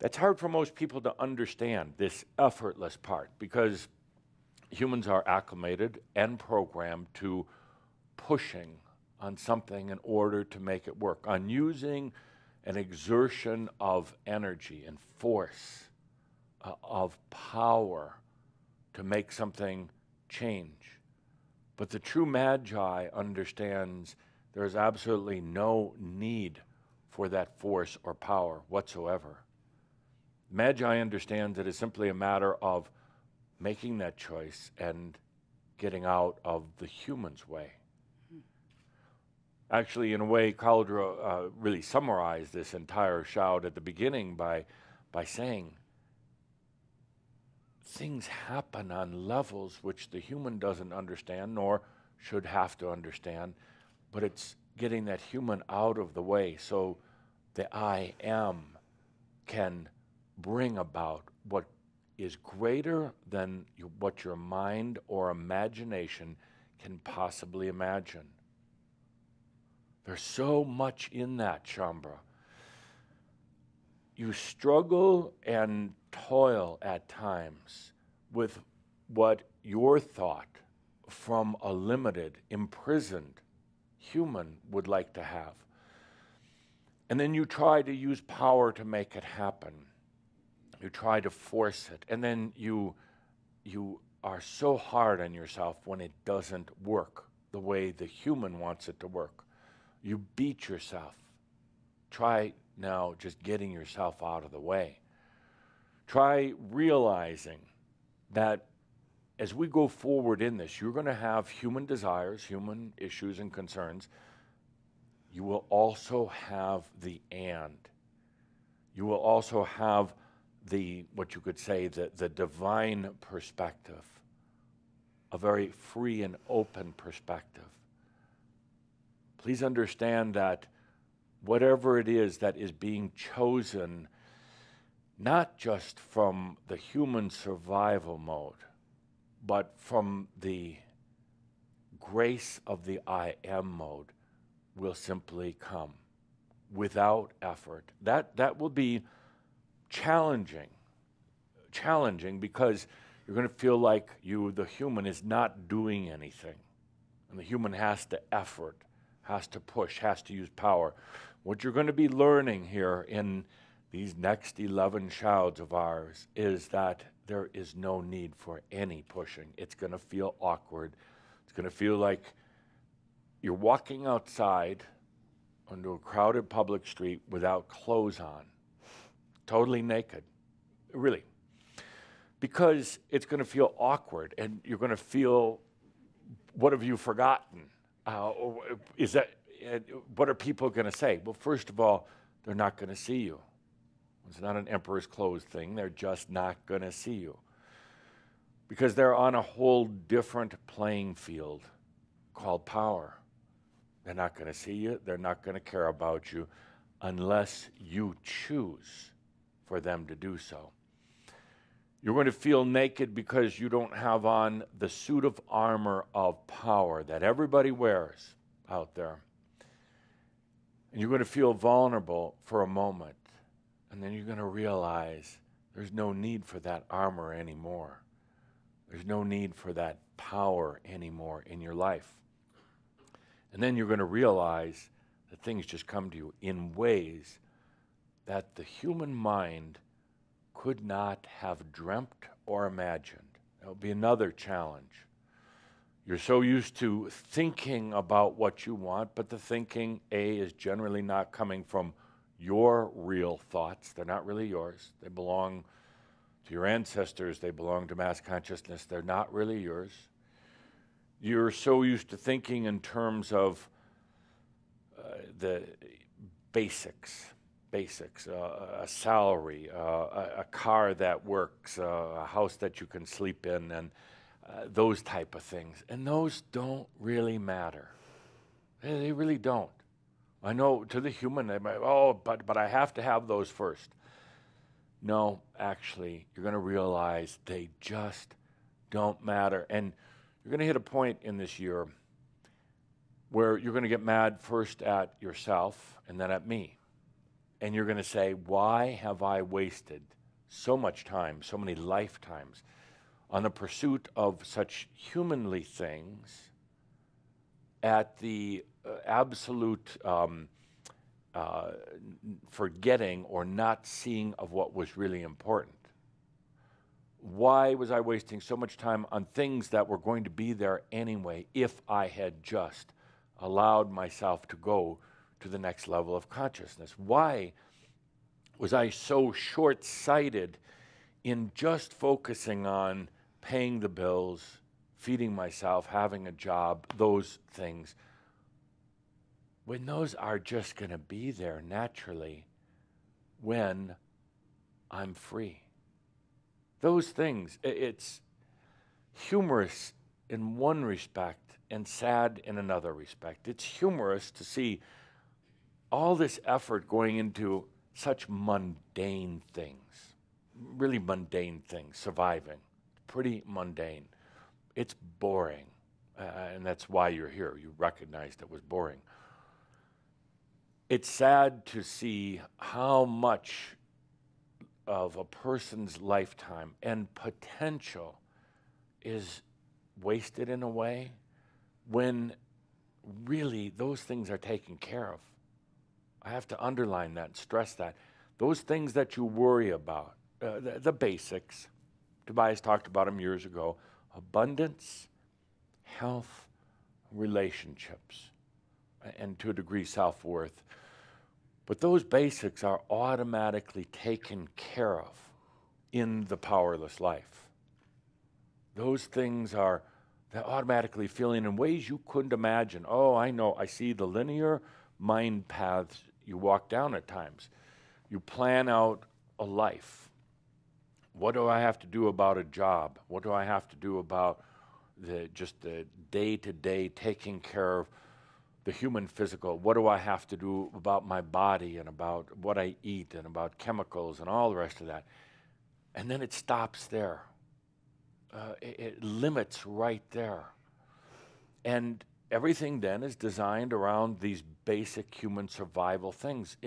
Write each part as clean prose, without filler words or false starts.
That's hard for most people to understand, this effortless part, because humans are acclimated and programmed to pushing on something in order to make it work, on using an exertion of energy and force, of power to make something change. But the true magi understands there's absolutely no need for that force or power whatsoever. Magi understands that it's simply a matter of making that choice and getting out of the human's way. Actually, in a way, Caldera really summarized this entire shout at the beginning by saying, things happen on levels which the human doesn't understand, nor should have to understand, but it's getting that human out of the way so the I am can bring about what is greater than what your mind or imagination can possibly imagine. There's so much in that, Shambra. You struggle and toil at times with what your thought from a limited, imprisoned human would like to have. And then you try to use power to make it happen. You try to force it. And then you are so hard on yourself when it doesn't work the way the human wants it to work. You beat yourself. Try now just getting yourself out of the way. Try realizing that as we go forward in this, you're going to have human desires, human issues and concerns. You will also have the and. You will also have the, what you could say, the divine perspective, a very free and open perspective. Please understand that whatever it is that is being chosen, not just from the human survival mode, but from the grace of the I am mode, will simply come without effort. That will be challenging because you're going to feel like the human, is not doing anything. And the human has to effort, has to push, has to use power. What you're going to be learning here in these next 11 shouts of ours is that there is no need for any pushing. It's going to feel awkward. It's going to feel like you're walking outside onto a crowded public street without clothes on, totally naked, really. Because it's going to feel awkward, and you're going to feel, what have you forgotten? What are people going to say? Well, first of all, they're not going to see you. It's not an emperor's clothes thing. They're just not going to see you. Because they're on a whole different playing field called power. They're not going to see you. They're not going to care about you unless you choose for them to do so. You're going to feel naked because you don't have on the suit of armor of power that everybody wears out there. And you're going to feel vulnerable for a moment. And then you're going to realize there's no need for that armor anymore. There's no need for that power anymore in your life. And then you're going to realize that things just come to you in ways that the human mind could not have dreamt or imagined. That'll be another challenge. You're so used to thinking about what you want, but the thinking, is generally not coming from your real thoughts. They're not really yours. They belong to your ancestors. They belong to mass consciousness. They're not really yours. You're so used to thinking in terms of the basics, a salary, a car that works, a house that you can sleep in, and those type of things. And those don't really matter. They really don't. I know to the human, they might, but I have to have those first. No, actually, you're going to realize they just don't matter. And you're going to hit a point in this year where you're going to get mad first at yourself and then at me. And you're going to say, why have I wasted so much time, so many lifetimes, on the pursuit of such humanly things at the absolute forgetting or not seeing of what was really important? Why was I wasting so much time on things that were going to be there anyway if I had just allowed myself to go to the next level of consciousness? Why was I so short-sighted in just focusing on paying the bills, feeding myself, having a job, those things, when those are just going to be there naturally when I'm free? Those things, it's humorous in one respect and sad in another respect. It's humorous to see all this effort going into such mundane things, really mundane things, surviving, pretty mundane. It's boring, and that's why you're here. You recognized it was boring. It's sad to see how much of a person's lifetime and potential is wasted in a way when really those things are taken care of. I have to underline that and stress that. Those things that you worry about, the basics, Tobias talked about them years ago: abundance, health, relationships, and to a degree self-worth. But those basics are automatically taken care of in the powerless life. Those things are, they're automatically feeling in ways you couldn't imagine. Oh, I know, I see the linear mind paths you walk down at times. You plan out a life. What do I have to do about a job? What do I have to do about just the day-to-day taking care of the human physical? What do I have to do about my body and about what I eat and about chemicals and all the rest of that? And then it stops there. It limits right there. And everything then is designed around these basic human survival things.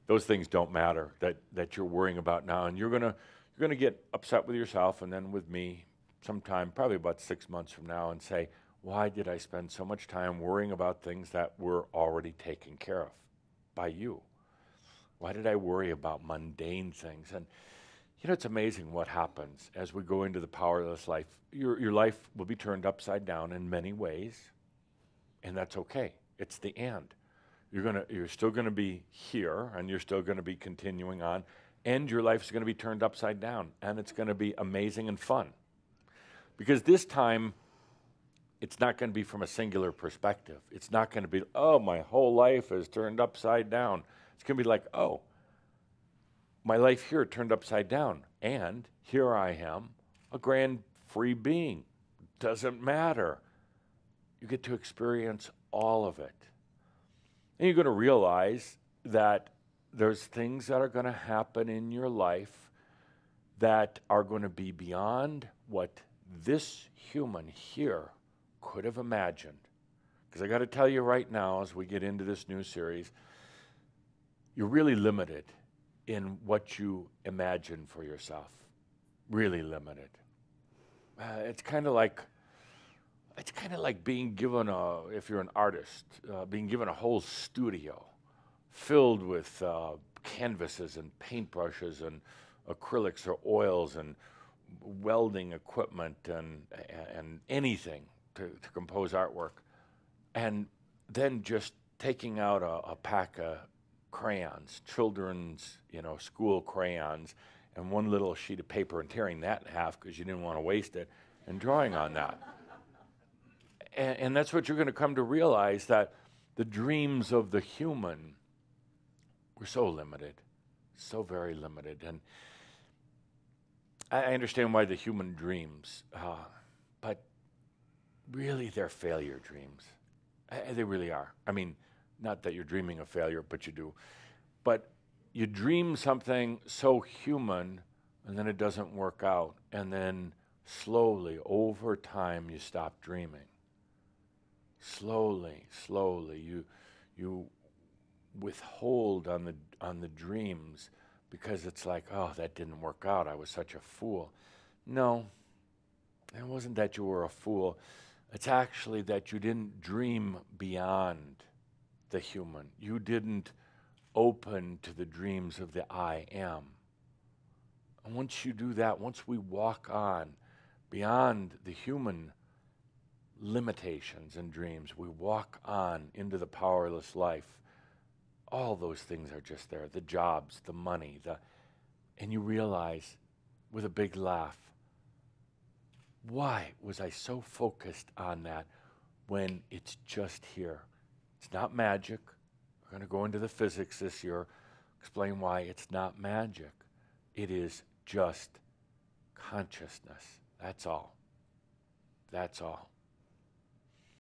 Those things don't matter that you're worrying about now, and you're gonna get upset with yourself and then with me sometime, probably about 6 months from now, and say, why did I spend so much time worrying about things that were already taken care of by you? Why did I worry about mundane things? And you know, it's amazing what happens as we go into the powerless life. Your life will be turned upside down in many ways, and that's okay. It's the end. You're still gonna be here, and you're still gonna be continuing on, and your life is gonna be turned upside down, and it's gonna be amazing and fun. Because this time, it's not going to be from a singular perspective. It's not going to be, oh, my whole life is turned upside down. It's going to be like, oh, my life here turned upside down, and here I am, a grand free being. Doesn't matter. You get to experience all of it. And you're going to realize that there's things that are going to happen in your life that are going to be beyond what this human here could have imagined. Because I got to tell you right now, as we get into this new series, you're really limited in what you imagine for yourself. Really limited. It's kind of like being given if you're an artist, being given a whole studio filled with canvases and paintbrushes and acrylics or oils and welding equipment and anything to compose artwork, and then just taking out a pack of crayons, children's, school crayons, and one little sheet of paper and tearing that in half because you didn't want to waste it, and drawing on that. And that's what you're going to come to realize, that the dreams of the human were so limited, so very limited. And I understand why the human dreams, but really they're failure dreams. They really are. I mean, not that you're dreaming of failure, but you do. But you dream something so human, and then it doesn't work out. And then slowly, over time, you stop dreaming. Slowly, you withhold on the dreams because it's like, oh, that didn't work out. I was such a fool. No, it wasn't that you were a fool. It's actually that you didn't dream beyond the human. You didn't open to the dreams of the I am. And once you do that, once we walk on beyond the human limitations and dreams, we walk on into the powerless life. All those things are just there, the jobs, the money, and you realize with a big laugh, why was I so focused on that when it's just here? It's not magic. We're going to go into the physics this year, explain why it's not magic. It is just consciousness. That's all. That's all.